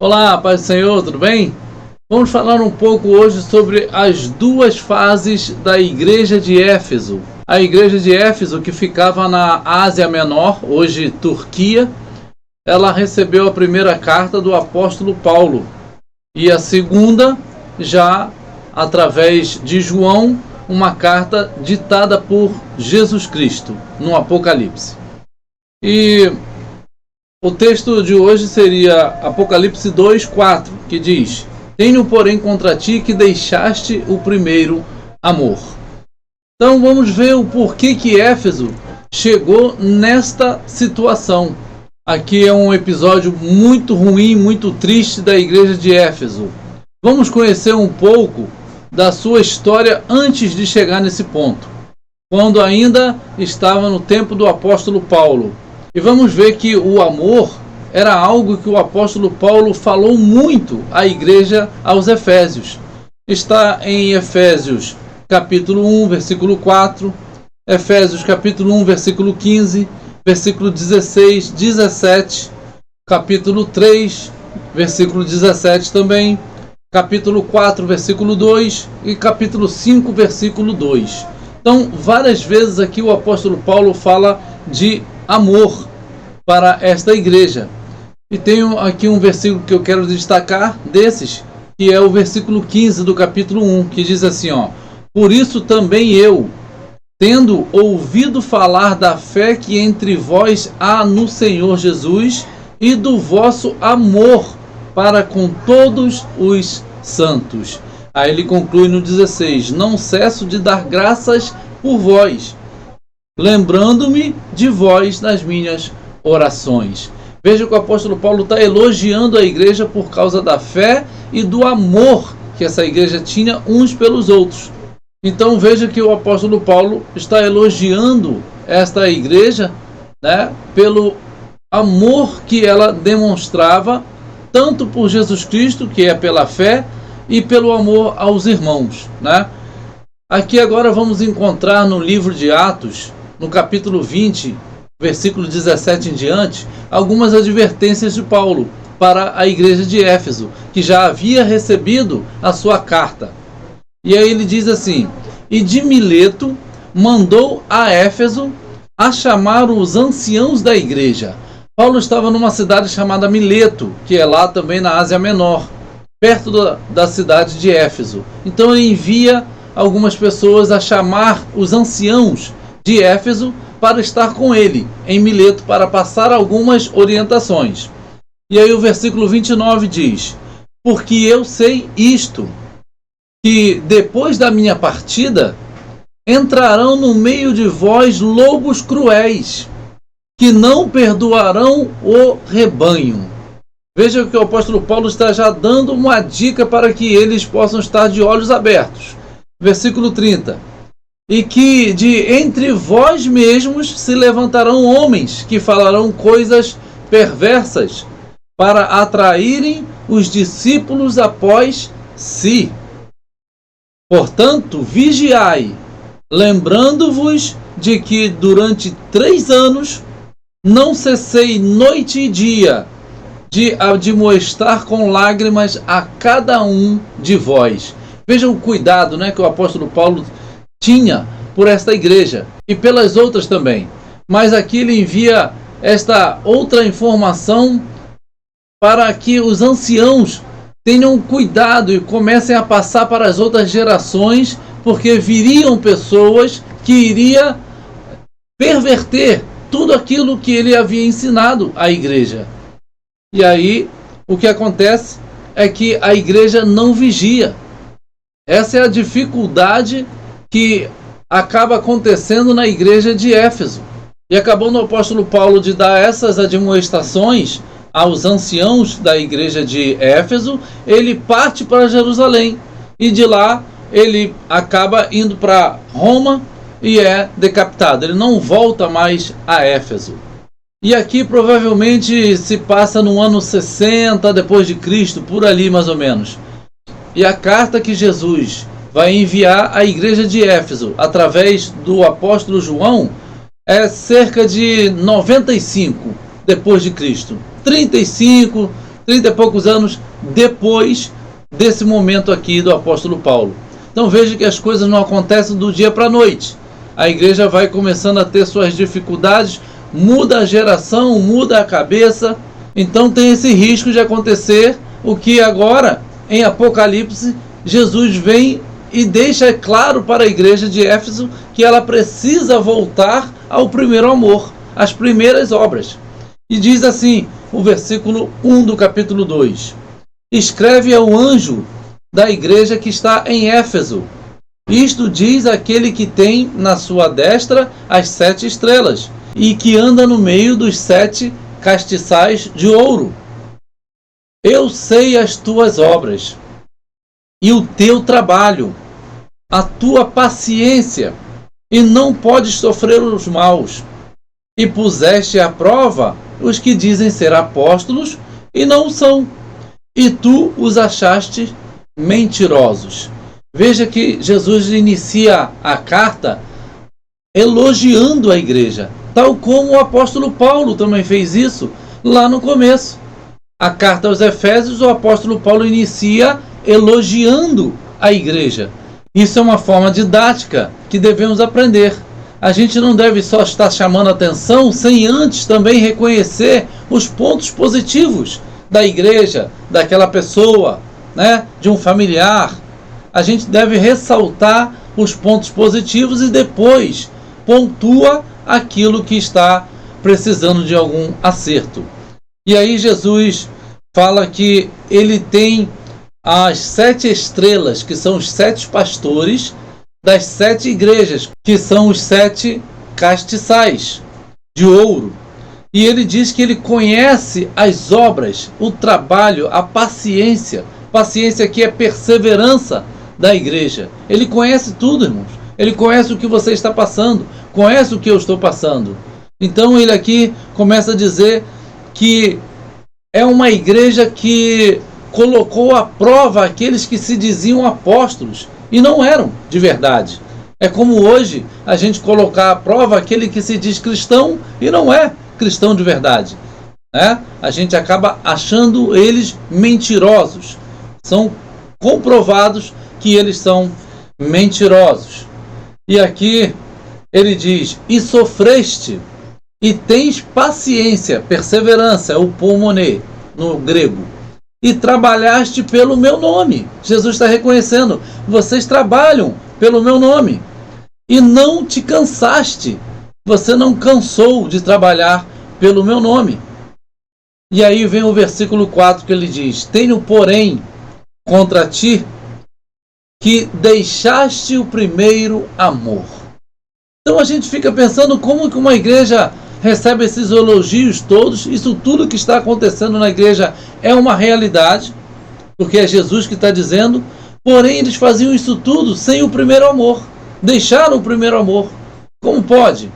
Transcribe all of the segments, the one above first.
Olá, paz do Senhor, tudo bem? Vamos falar um pouco hoje sobre as duas fases da igreja de Éfeso. A igreja de Éfeso, que ficava na Ásia Menor, hoje Turquia, ela recebeu a primeira carta do apóstolo Paulo e a segunda, já através de João, uma carta ditada por Jesus Cristo, no Apocalipse. E o texto de hoje seria Apocalipse 2:4, que diz: Tenho, porém, contra ti que deixaste o primeiro amor. Então vamos ver o porquê que Éfeso chegou nesta situação. Aqui é um episódio muito ruim, muito triste da igreja de Éfeso. Vamos conhecer um pouco da sua história antes de chegar nesse ponto, quando ainda estava no tempo do apóstolo Paulo. E vamos ver que o amor era algo que o apóstolo Paulo falou muito à igreja, aos Efésios. Está em Efésios capítulo 1, versículo 4, Efésios capítulo 1, versículo 15, versículo 16, 17, capítulo 3, versículo 17 também, capítulo 4, versículo 2 e capítulo 5, versículo 2. Então, várias vezes aqui o apóstolo Paulo fala de amor para esta igreja. E tenho aqui um versículo que eu quero destacar desses, que é o versículo 15 do capítulo 1, que diz assim, Por isso também eu, tendo ouvido falar da fé que entre vós há no Senhor Jesus e do vosso amor para com todos os santos. Aí ele conclui no 16, não cesso de dar graças por vós, lembrando-me de vós nas minhas orações. Veja que o apóstolo Paulo está elogiando a igreja por causa da fé e do amor que essa igreja tinha uns pelos outros. Então veja que o apóstolo Paulo está elogiando esta igreja, pelo amor que ela demonstrava, tanto por Jesus Cristo, que é pela fé, e pelo amor aos irmãos. Aqui agora vamos encontrar no livro de Atos, no capítulo 20, versículo 17 em diante, algumas advertências de Paulo para a igreja de Éfeso, que já havia recebido a sua carta. E aí ele diz assim, e de Mileto mandou a Éfeso a chamar os anciãos da igreja. Paulo estava numa cidade chamada Mileto, que é lá também na Ásia Menor, perto da cidade de Éfeso. Então ele envia algumas pessoas a chamar os anciãos de Éfeso para estar com ele em Mileto, para passar algumas orientações. E aí o versículo 29 diz, porque eu sei isto, que depois da minha partida entrarão no meio de vós lobos cruéis, que não perdoarão o rebanho. Veja que o apóstolo Paulo está já dando uma dica para que eles possam estar de olhos abertos. Versículo 30. E que de entre vós mesmos se levantarão homens que falarão coisas perversas para atraírem os discípulos após si. Portanto, vigiai, lembrando-vos de que durante 3 anos não cessei noite e dia de admoestar com lágrimas a cada um de vós. Vejam o cuidado que o apóstolo Paulo tinha por esta igreja e pelas outras também. Mas aqui ele envia esta outra informação para que os anciãos tenham cuidado e comecem a passar para as outras gerações, porque viriam pessoas que iriam perverter tudo aquilo que ele havia ensinado à igreja. E aí o que acontece é que a igreja não vigia. Essa é a dificuldade que acaba acontecendo na igreja de Éfeso. E acabando o apóstolo Paulo de dar essas admoestações aos anciãos da igreja de Éfeso, ele parte para Jerusalém. E de lá ele acaba indo para Roma e é decapitado. Ele não volta mais a Éfeso. E aqui provavelmente se passa no ano 60 depois de Cristo, por ali mais ou menos. E a carta que Jesus vai enviar à igreja de Éfeso através do apóstolo João é cerca de 95 depois de Cristo. 35 30 e poucos anos depois desse momento aqui do apóstolo Paulo. Então veja que as coisas não acontecem do dia para a noite. A igreja vai começando a ter suas dificuldades, muda a geração, muda a cabeça. Então tem esse risco de acontecer o que agora, em Apocalipse, Jesus vem e deixa claro para a igreja de Éfeso que ela precisa voltar ao primeiro amor, às primeiras obras. E diz assim, o versículo 1 do capítulo 2: escreve ao anjo da igreja que está em Éfeso. Isto diz aquele que tem na sua destra as 7 estrelas e que anda no meio dos 7 castiçais de ouro. Eu sei as tuas obras e o teu trabalho, a tua paciência, e não podes sofrer os maus. E puseste à prova os que dizem ser apóstolos e não o são, e tu os achaste mentirosos. Veja que Jesus inicia a carta elogiando a igreja, tal como o apóstolo Paulo também fez isso lá no começo. A carta aos Efésios, o apóstolo Paulo inicia elogiando a igreja. Isso é uma forma didática que devemos aprender. A gente não deve só estar chamando atenção sem antes também reconhecer os pontos positivos da igreja, daquela pessoa, né, de um familiar. A gente deve ressaltar os pontos positivos e depois pontua aquilo que está precisando de algum acerto. E aí Jesus fala que ele tem as 7 estrelas, que são os 7 pastores das 7 igrejas, que são os 7 castiçais de ouro. E ele diz que ele conhece as obras, o trabalho, a paciência. Paciência aqui é perseverança da igreja. Ele conhece tudo, irmãos. Ele conhece o que você está passando, conhece o que eu estou passando. Então ele aqui começa a dizer que é uma igreja que colocou à prova aqueles que se diziam apóstolos e não eram de verdade. É como hoje a gente colocar à prova aquele que se diz cristão e não é cristão de verdade, né? A gente acaba achando eles mentirosos. São comprovados que eles são mentirosos. E aqui ele diz: e sofreste, e tens paciência, perseverança, o pulmonê no grego, e trabalhaste pelo meu nome. Jesus está reconhecendo: vocês trabalham pelo meu nome, e não te cansaste. Você não cansou de trabalhar pelo meu nome. E aí vem o versículo 4 que ele diz: tenho, porém, contra ti que deixaste o primeiro amor. Então a gente fica pensando como que uma igreja recebe esses elogios todos. Isso tudo que está acontecendo na igreja é uma realidade, porque é Jesus que está dizendo. Porém eles faziam isso tudo sem o primeiro amor. Deixaram o primeiro amor. Como pode?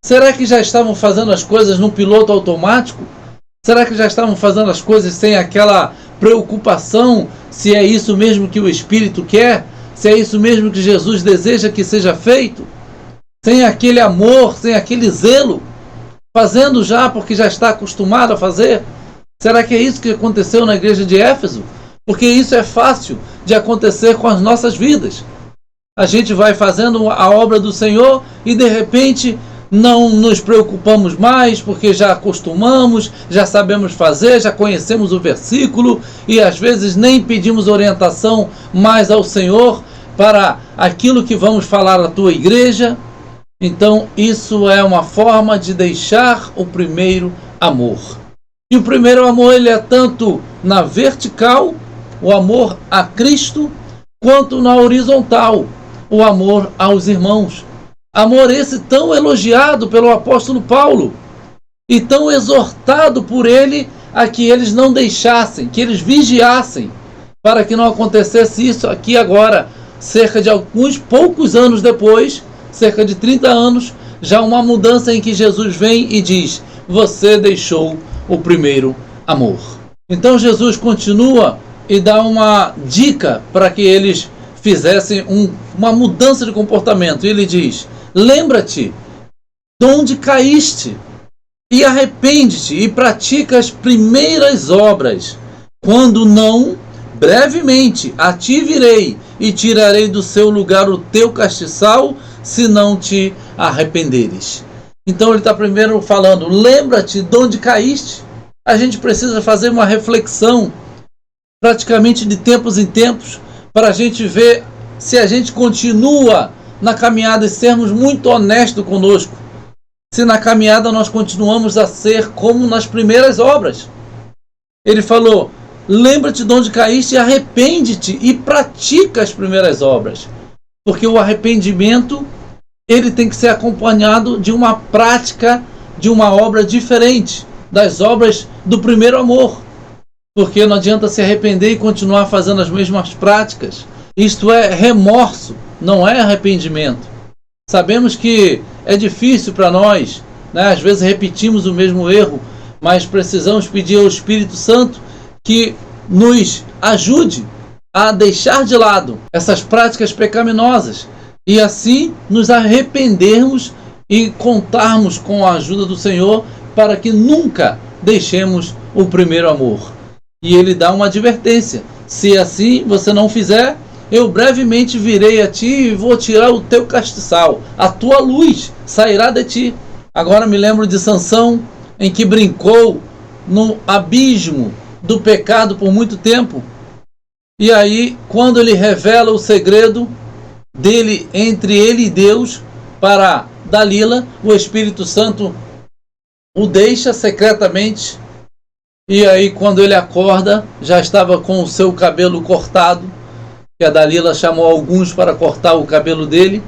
Será que já estavam fazendo as coisas no piloto automático? Será que já estavam fazendo as coisas sem aquela preocupação se é isso mesmo que o Espírito quer? Se é isso mesmo que Jesus deseja que seja feito? Sem aquele amor, sem aquele zelo? Fazendo já porque já está acostumado a fazer? Será que é isso que aconteceu na igreja de Éfeso? Porque isso é fácil de acontecer com as nossas vidas. A gente vai fazendo a obra do Senhor e de repente não nos preocupamos mais porque já acostumamos, já sabemos fazer, já conhecemos o versículo e às vezes nem pedimos orientação mais ao Senhor para aquilo que vamos falar à tua igreja. Então isso é uma forma de deixar o primeiro amor. E o primeiro amor, ele é tanto na vertical, o amor a Cristo, quanto na horizontal, o amor aos irmãos. Amor esse tão elogiado pelo apóstolo Paulo e tão exortado por ele a que eles não deixassem, que eles vigiassem, para que não acontecesse isso aqui agora, cerca de alguns poucos anos depois, cerca de 30 anos, já uma mudança em que Jesus vem e diz: você deixou o primeiro amor. Então Jesus continua e dá uma dica para que eles fizessem uma mudança de comportamento. E ele diz: lembra-te de onde caíste e arrepende-te e pratica as primeiras obras. Quando não, brevemente a ti virei e tirarei do seu lugar o teu castiçal, se não te arrependeres. Então ele está primeiro falando, lembra-te de onde caíste. A gente precisa fazer uma reflexão, praticamente de tempos em tempos, para a gente ver se a gente continua na caminhada e sermos muito honestos conosco. Se na caminhada nós continuamos a ser como nas primeiras obras. Ele falou, lembra-te de onde caíste e arrepende-te e pratica as primeiras obras. Porque o arrependimento, ele tem que ser acompanhado de uma prática, de uma obra diferente das obras do primeiro amor. Porque não adianta se arrepender e continuar fazendo as mesmas práticas. Isto é remorso, não é arrependimento. Sabemos que é difícil para nós, né? Às vezes repetimos o mesmo erro, mas precisamos pedir ao Espírito Santo que nos ajude a deixar de lado essas práticas pecaminosas e assim nos arrependermos e contarmos com a ajuda do Senhor para que nunca deixemos o primeiro amor. E ele dá uma advertência, se assim você não fizer, eu brevemente virei a ti e vou tirar o teu castiçal, a tua luz sairá de ti. Agora me lembro de Sansão, em que brincou no abismo do pecado por muito tempo. E aí, quando ele revela o segredo dele entre ele e Deus para Dalila, o Espírito Santo o deixa secretamente. E aí, quando ele acorda, já estava com o seu cabelo cortado, que a Dalila chamou alguns para cortar o cabelo dele.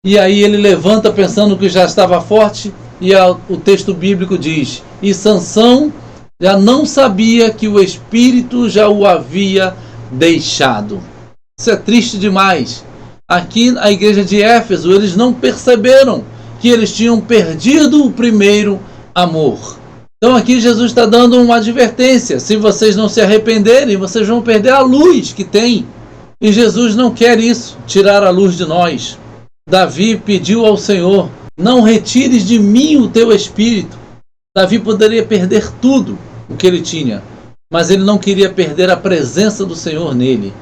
E aí ele levanta pensando que já estava forte, e o texto bíblico diz, e Sansão já não sabia que o Espírito já o havia deixado. Isso é triste demais. Aqui na igreja de Éfeso, eles não perceberam que eles tinham perdido o primeiro amor. Então aqui Jesus está dando uma advertência. Se vocês não se arrependerem, vocês vão perder a luz que tem. E Jesus não quer isso, tirar a luz de nós. Davi pediu ao Senhor, não retires de mim o teu espírito. Davi poderia perder tudo o que ele tinha, mas ele não queria perder a presença do Senhor nele.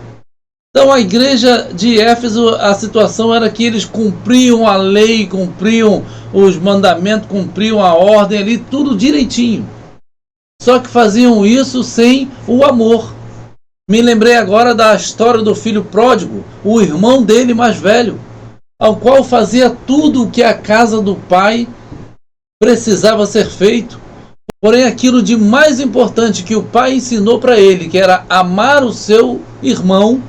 Então a igreja de Éfeso, a situação era que eles cumpriam a lei, cumpriam os mandamentos, cumpriam a ordem ali, tudo direitinho. Só que faziam isso sem o amor. Me lembrei agora da história do filho pródigo, o irmão dele mais velho, ao qual fazia tudo o que a casa do pai precisava ser feito. Porém, aquilo de mais importante que o pai ensinou para ele, que era amar o seu irmão,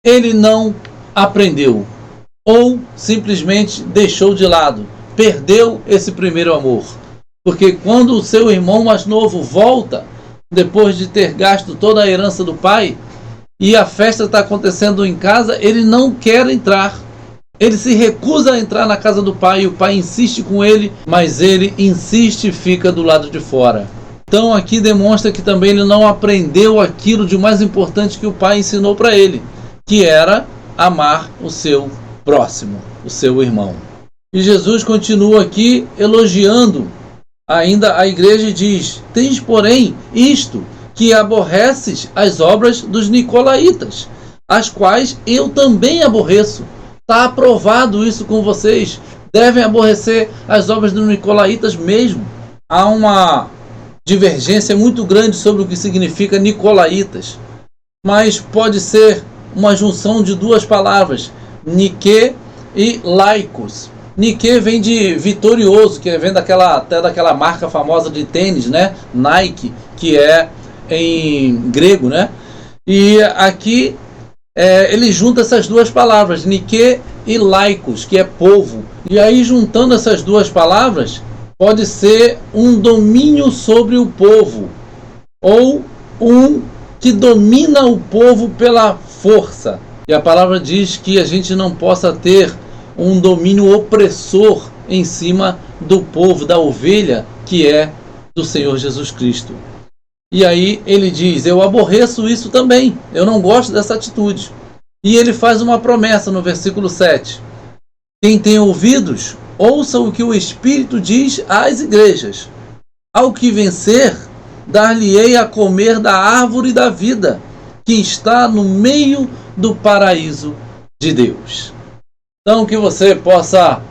ele não aprendeu. Ou simplesmente deixou de lado. Perdeu esse primeiro amor. Porque quando o seu irmão mais novo volta, depois de ter gasto toda a herança do pai, e a festa está acontecendo em casa, ele não quer entrar. Ele se recusa a entrar na casa do pai, e o pai insiste com ele, mas ele insiste e fica do lado de fora. Então aqui demonstra que também ele não aprendeu aquilo de mais importante que o pai ensinou para ele, que era amar o seu próximo, o seu irmão. E Jesus continua aqui elogiando ainda a igreja e diz, tens porém isto, que aborreces as obras dos nicolaítas, as quais eu também aborreço. Está aprovado isso com vocês. Devem aborrecer as obras dos nicolaítas mesmo. Há uma divergência muito grande sobre o que significa nicolaítas, mas pode ser uma junção de duas palavras, Nike e laicos. Nike vem de vitorioso, que vem até daquela marca famosa de tênis, né? Nike, que é em grego, né? E aqui ele junta essas duas palavras, Nike e laicos, que é povo. E aí, juntando essas duas palavras, pode ser um domínio sobre o povo, ou um que domina o povo pela força. E a palavra diz que a gente não possa ter um domínio opressor em cima do povo, da ovelha, que é do Senhor Jesus Cristo. E aí ele diz, eu aborreço isso também, eu não gosto dessa atitude. E ele faz uma promessa no versículo 7. Quem tem ouvidos, ouça o que o Espírito diz às igrejas. Ao que vencer, dar-lhe-ei a comer da árvore da vida, que está no meio do paraíso de Deus. Então, que você possa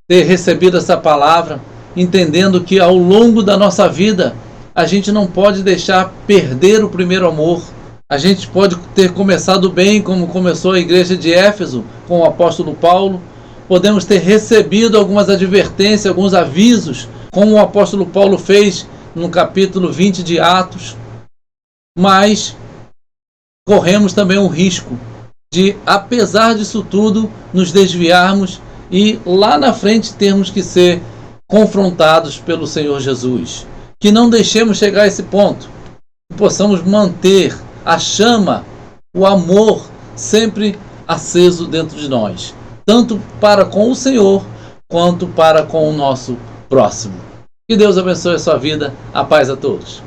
ter recebido essa palavra, entendendo que ao longo da nossa vida, a gente não pode deixar perder o primeiro amor. A gente pode ter começado bem, como começou a igreja de Éfeso, com o apóstolo Paulo. Podemos ter recebido algumas advertências, alguns avisos, como o apóstolo Paulo fez no capítulo 20 de Atos. Mas corremos também um risco de, apesar disso tudo, nos desviarmos e lá na frente termos que ser confrontados pelo Senhor Jesus. Que não deixemos chegar a esse ponto, que possamos manter a chama, o amor sempre aceso dentro de nós, tanto para com o Senhor quanto para com o nosso próximo. Que Deus abençoe a sua vida. A paz a todos.